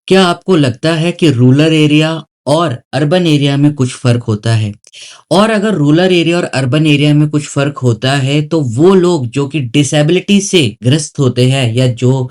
क्या आपको लगता है कि रूरल एरिया और अर्बन एरिया में कुछ फ़र्क होता है? और अगर रूरल एरिया और अर्बन एरिया में कुछ फ़र्क होता है, तो वो लोग जो कि डिसेबिलिटी से ग्रस्त होते हैं या जो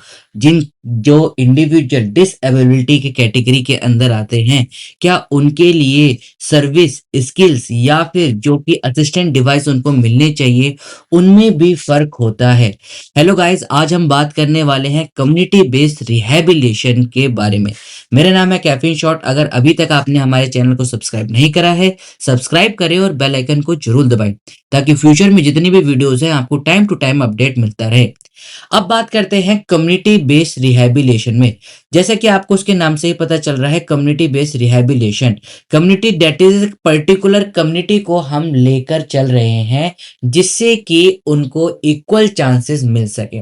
इंडिविजुअल डिसेबिलिटी की कैटेगरी के अंदर आते हैं, क्या उनके लिए सर्विस, स्किल्स या फिर जो कि असिस्टेंट डिवाइस उनको मिलने चाहिए, उनमें भी फ़र्क होता है? हेलो गाइस, आज हम बात करने वाले हैं कम्युनिटी बेस्ड रिहैबिलिटेशन के बारे में। मेरा नाम है कैफीन शॉट। अगर अभी तक आपने हमारे चैनल को सब्सक्राइब नहीं करा है, सब्सक्राइब करें और बेल आइकन को जरूर दबाएं ताकि फ्यूचर में जितनी भी वीडियोस हैं आपको टाइम टू टाइम अपडेट मिलता रहे। अब बात करते हैं कम्युनिटी बेस्ड रिहैबिलिटेशन में। जैसा कि आपको उसके नाम से ही पता चल रहा है, community based rehabilitation, community that is particular community को हम लेकर चल रहे हैं जिससे कि उनको इक्वल चांसेस मिल सके।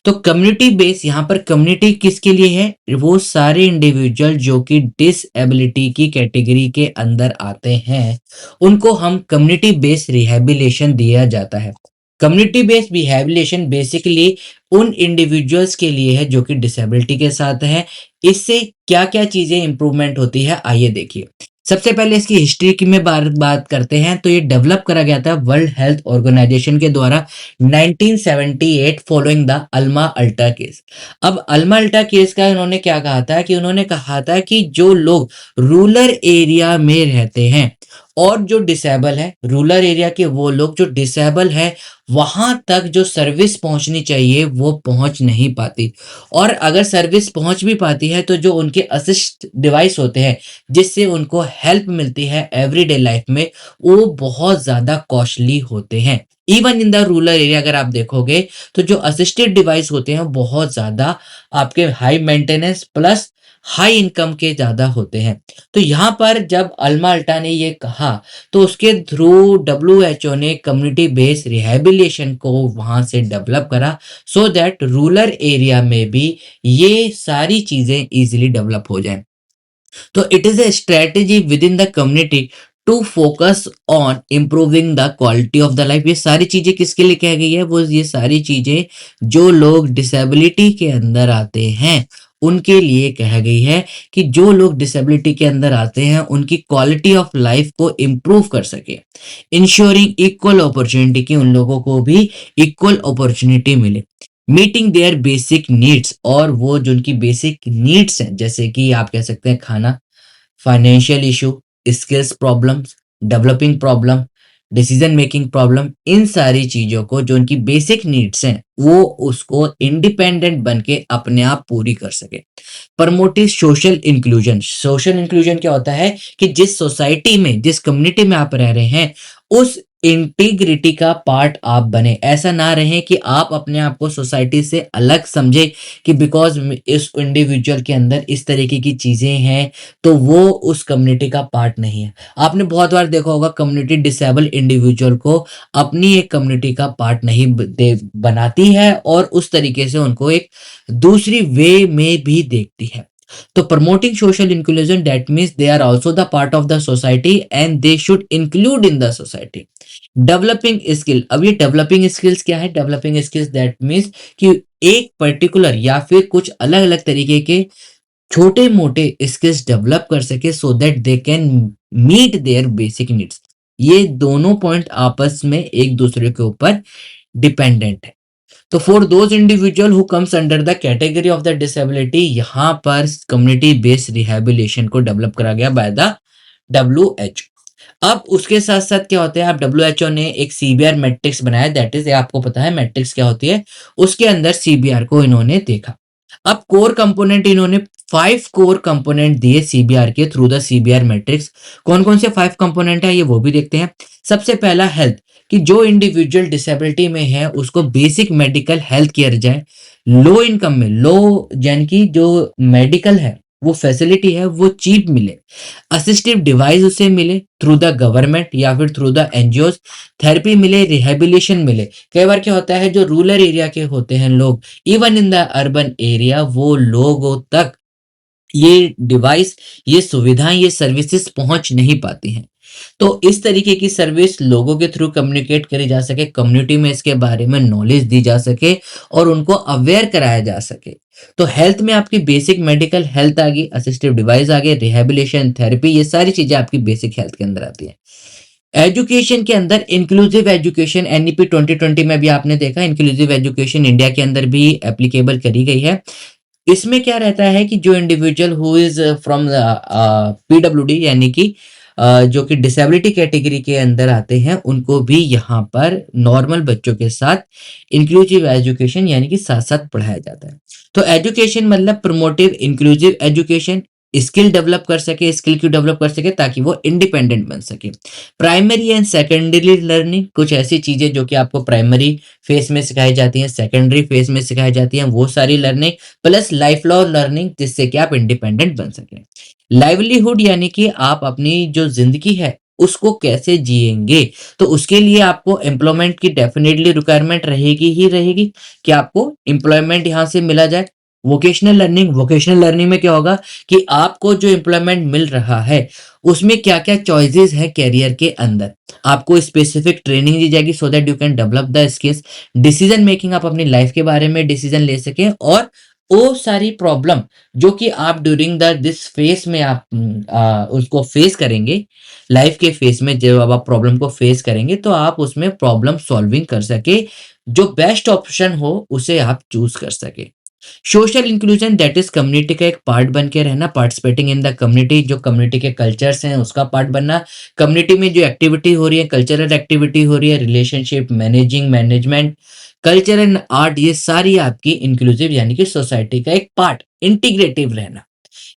तो कम्युनिटी बेस यहाँ पर कम्युनिटी किसके लिए है? वो सारे इंडिविजुअल जो कि डिसएबिलिटी की कैटेगरी के अंदर आते हैं, उनको हम कम्युनिटी बेस्ड रिहैबिलिटेशन दिया जाता है। कम्युनिटी बेस्ड रिहैबिलिटेशन बेसिकली उन इंडिविजुअल्स के लिए है जो कि डिसेबिलिटी के साथ हैं। इससे क्या-क्या चीजें इंप्रूवमेंट होती है, आइए देखिए। सबसे पहले इसकी हिस्ट्री की में बात करते हैं, तो ये डेवलप करा गया था वर्ल्ड हेल्थ ऑर्गेनाइजेशन के द्वारा 1978 फॉलोइंग द अल्मा अल्टा केस। अब अल्मा अल्टा केस का उन्होंने क्या कहा था कि उन्होंने कहा था कि जो लोग रूरल एरिया में रहते हैं और जो डिसेबल है, रूरल एरिया के वो लोग जो डिसेबल है, वहां तक जो सर्विस पहुंचनी चाहिए वो पहुंच नहीं पाती। और अगर सर्विस पहुंच भी पाती है तो जो उनके असिस्ट डिवाइस होते हैं जिससे उनको हेल्प मिलती है एवरीडे लाइफ में, वो बहुत ज्यादा कॉस्टली होते हैं। Even in the rural area अगर आप देखोगे तो जो असिस्टेड डिवाइस होते हैं बहुत ज्यादा आपके high maintenance plus high income के ज्यादा होते हैं। तो यहाँ पर जब अल्मा अल्टा ने ये कहा तो उसके थ्रू डब्ल्यूएचओ ने कम्युनिटी बेस्ड रिहैबिलिटेशन को वहां से डेवलप करा सो दैट रूरल एरिया में भी ये सारी चीजें इजीली डेवलप हो जाएं। तो it is a strategy within the community to focus on improving the quality of the life. ये सारी चीजें किसके लिए कह गई है? वो ये सारी चीजें जो लोग डिसेबिलिटी के अंदर आते हैं उनके लिए कह गई है कि जो लोग डिसेबिलिटी के अंदर आते हैं उनकी क्वालिटी ऑफ लाइफ को इम्प्रूव कर सके, इंश्योरिंग इक्वल अपॉर्चुनिटी की उन लोगों को भी इक्वल अपॉर्चुनिटी मिले, मीटिंग देयर बेसिक नीड्स। और वो जो उनकी बेसिक नीड्स हैं, जैसे कि आप कह सकते हैं खाना, financial issue, skills problems, developing problem, decision making problem, इन सारी चीजों को जो उनकी बेसिक नीड्स हैं वो उसको इंडिपेंडेंट बन के अपने आप पूरी कर सके। Promotive social inclusion. Social inclusion क्या होता है कि जिस सोसाइटी में, जिस कम्युनिटी में आप रह रहे हैं, उस इंटीग्रिटी का पार्ट आप बने। ऐसा ना रहे कि आप अपने आप को सोसाइटी से अलग समझे कि बिकॉज इस इंडिविजुअल के अंदर इस तरीके की चीजें हैं तो वो उस कम्युनिटी का पार्ट नहीं है। आपने बहुत बार देखा होगा कम्युनिटी डिसेबल इंडिविजुअल को अपनी एक कम्युनिटी का पार्ट नहीं बनाती है और उस तरीके से उनको एक दूसरी वे में भी देखती है। तो promoting social inclusion that means they are also the part of the society and they should include in the society. Developing skill. अब ये डेवलपिंग स्किल्स क्या है? डेवलपिंग स्किल्स दैट मीन्स कि एक पर्टिकुलर या फिर कुछ अलग अलग तरीके के छोटे मोटे स्किल्स डेवलप कर सके so that they can meet their basic needs. ये दोनों पॉइंट आपस में एक दूसरे के ऊपर डिपेंडेंट है। तो for those individual who comes under the category of the disability, यहाँ पर कम्युनिटी बेस्ड रिहैबिलिटेशन को डेवलप करा गया बाय द डब्ल्यू। अब उसके साथ साथ क्या होता है, आप डब्ल्यूएचओ ने एक सीबीआर मैट्रिक्स बनाया, दैट इज आपको पता है मैट्रिक्स क्या होती है, उसके अंदर सीबीआर को इन्होंने देखा। अब कोर कंपोनेंट इन्होंने 5 कोर कंपोनेंट दिए सीबीआर के थ्रू द सीबीआर मैट्रिक्स। कौन कौन से 5 कंपोनेंट है ये वो भी देखते हैं। सबसे पहला हेल्थ, कि जो इंडिविजुअल डिसेबिलिटी में है उसको बेसिक मेडिकल हेल्थ केयर जाए, लो इनकम में, लो यानी कि जो मेडिकल है वो फैसिलिटी है वो चीप मिले, असिस्टिव डिवाइस उसे मिले थ्रू द गवर्नमेंट या फिर थ्रू द एनजीओ, थेरेपी मिले, रिहेबिलिटेशन मिले। कई बार क्या होता है जो रूरल एरिया के होते हैं लोग, even in the urban area, वो लोगों तक ये डिवाइस, ये सुविधाएं, ये सर्विसेज पहुंच नहीं पाती हैं। तो इस तरीके की सर्विस लोगों के थ्रू कम्युनिकेट करी जा सके, कम्युनिटी में इसके बारे में नॉलेज दी जा सके और उनको अवेयर कराया जा सके। तो हेल्थ में आपकी बेसिक मेडिकल हेल्थ आ गई, असिस्टिव डिवाइस आ गए, रिहैबिलिटेशन, थेरेपी, ये सारी चीज़ें आपकी बेसिक हेल्थ के अंदर आती हैं। एजुकेशन के अंदर इंक्लूसिव एजुकेशन एनईपी 2020 में भी आपने देखा, इंक्लूसिव एजुकेशन इंडिया के अंदर भी एप्लीकेबल करी गई है। इसमें क्या रहता है कि जो individual who is from PWD यानी कि जो कि डिसेबिलिटी कैटेगरी के अंदर आते हैं, उनको भी यहाँ पर नॉर्मल बच्चों के साथ इंक्लूसिव एजुकेशन यानी कि साथ साथ पढ़ाया जाता है। तो एजुकेशन मतलब promotive inclusive education, skill develop कर सके, स्किल क्यों डेवलप कर सके, ताकि वो इंडिपेंडेंट बन सके। प्राइमरी एंड सेकेंडरी लर्निंग, कुछ ऐसी चीजें जो कि आपको प्राइमरी फेज में सिखाई जाती हैं, सेकेंडरी फेज में सिखाई जाती हैं, वो सारी learning plus life long learning, जिससे कि आप इंडिपेंडेंट बन सकें। लाइवलीहुड यानी कि आप अपनी जो जिंदगी है उसको कैसे जिएंगे, तो उसके लिए आपको एम्प्लॉयमेंट की डेफिनेटली रिक्वायरमेंट रहेगी ही रहेगी कि आपको एम्प्लॉयमेंट यहाँ से मिला जाए। वोकेशनल लर्निंग में क्या होगा कि आपको जो एम्प्लॉयमेंट मिल रहा है उसमें क्या क्या चॉइसेस है कैरियर के अंदर, आपको स्पेसिफिक ट्रेनिंग दी जाएगी so that you can develop the skills. Decision making, आप अपनी लाइफ के बारे में डिसीजन ले सकें, और वो सारी प्रॉब्लम जो कि आप ड्यूरिंग द दिस फेस में आप उसको फेस करेंगे, लाइफ के फेस में जब आप प्रॉब्लम को फेस करेंगे तो आप उसमें प्रॉब्लम सॉल्विंग कर सके, जो बेस्ट ऑप्शन हो उसे आप चूज कर सके। Social inclusion that is community का एक पार्ट बन के रहना, पार्टिसिपेटिंग इन द कम्युनिटी, जो कम्युनिटी के कल्चर्स हैं उसका पार्ट बनना, कम्युनिटी में जो एक्टिविटी हो रही है, कल्चरल एक्टिविटी हो रही है, relationship managing, management, culture and art, ये सारी आपकी इंक्लूसिव यानी कि सोसाइटी का एक पार्ट, इंटीग्रेटिव रहना।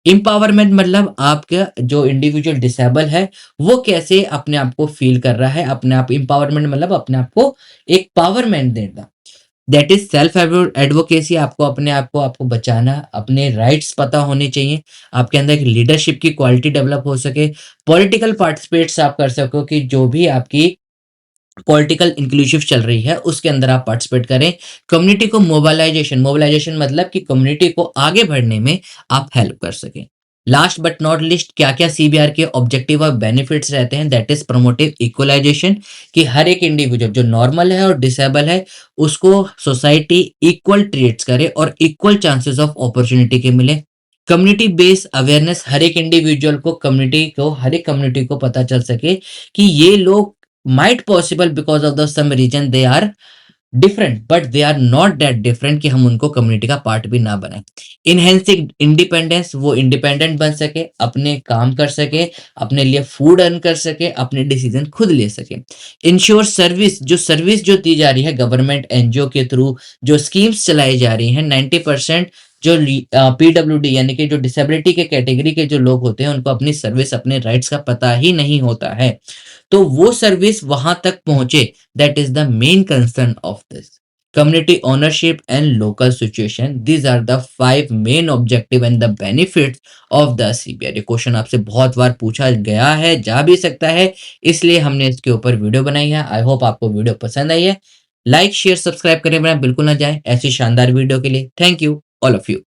एम्पावरमेंट मतलब आपका जो इंडिविजुअल डिसेबल है वो कैसे अपने आप को फील कर रहा है, अपने आप, एम्पावरमेंट मतलब अपने आप को एक पावरमेंट देना। दैट इज सेल्फ एडवोकेसी, आपको अपने आप को आपको बचाना, अपने राइट्स पता होने चाहिए, आपके अंदर एक लीडरशिप की क्वालिटी डेवलप हो सके, पॉलिटिकल पार्टिसिपेट्स आप कर सको कि जो भी आपकी पॉलिटिकल इंक्लूसिव चल रही है उसके अंदर आप पार्टिसिपेट करें। कम्युनिटी को मोबिलाइजेशन, मोबिलाइजेशन मतलब कि कम्युनिटी को आगे बढ़ने में आप हेल्प कर सकें। लास्ट बट नॉट लिस्ट, क्या क्या सीबीआर के ऑब्जेक्टिव और बेनिफिट्स रहते हैं, दैट इज प्रमोटिव इक्वलाइजेशन, कि हर एक इंडिविजुअल जो नॉर्मल है और डिसेबल है उसको सोसाइटी इक्वल ट्रीट्स करे और इक्वल चांसेस ऑफ अपॉर्चुनिटी के मिले। कम्युनिटी बेस्ड अवेयरनेस, हर एक इंडिविजुअल को, कम्युनिटी को, हर एक कम्युनिटी को पता चल सके कि ये लोग might possible because of the some region they are different but they are not that different कि हम उनको कम्युनिटी का पार्ट भी ना बनाए। इनहेंसिंग इंडिपेंडेंस, वो इंडिपेंडेंट बन सके, अपने काम कर सके, अपने लिए फूड अर्न कर सके, अपने डिसीजन खुद ले सके। इंश्योर सर्विस, जो सर्विस जो दी जा रही है गवर्नमेंट एनजीओ के थ्रू, जो स्कीम्स चलाई जा रही हैं, 90% जो पीडब्ल्यूडी यानी कि जो डिसेबिलिटी के कैटेगरी के जो लोग होते हैं उनको अपनी सर्विस, अपने राइट्स का पता ही नहीं होता है, तो वो सर्विस वहां तक पहुंचे, that is the main concern of this. Community ownership and local situation, these are the 5 main objective and the benefits of the CBR. ये क्वेश्चन आपसे बहुत बार पूछा गया है, जा भी सकता है, इसलिए हमने इसके ऊपर वीडियो बनाई है। आई होप आपको वीडियो पसंद आई है। लाइक शेयर सब्सक्राइब करने बिना बिल्कुल ना जाए ऐसी शानदार वीडियो के लिए। Thank you all of you.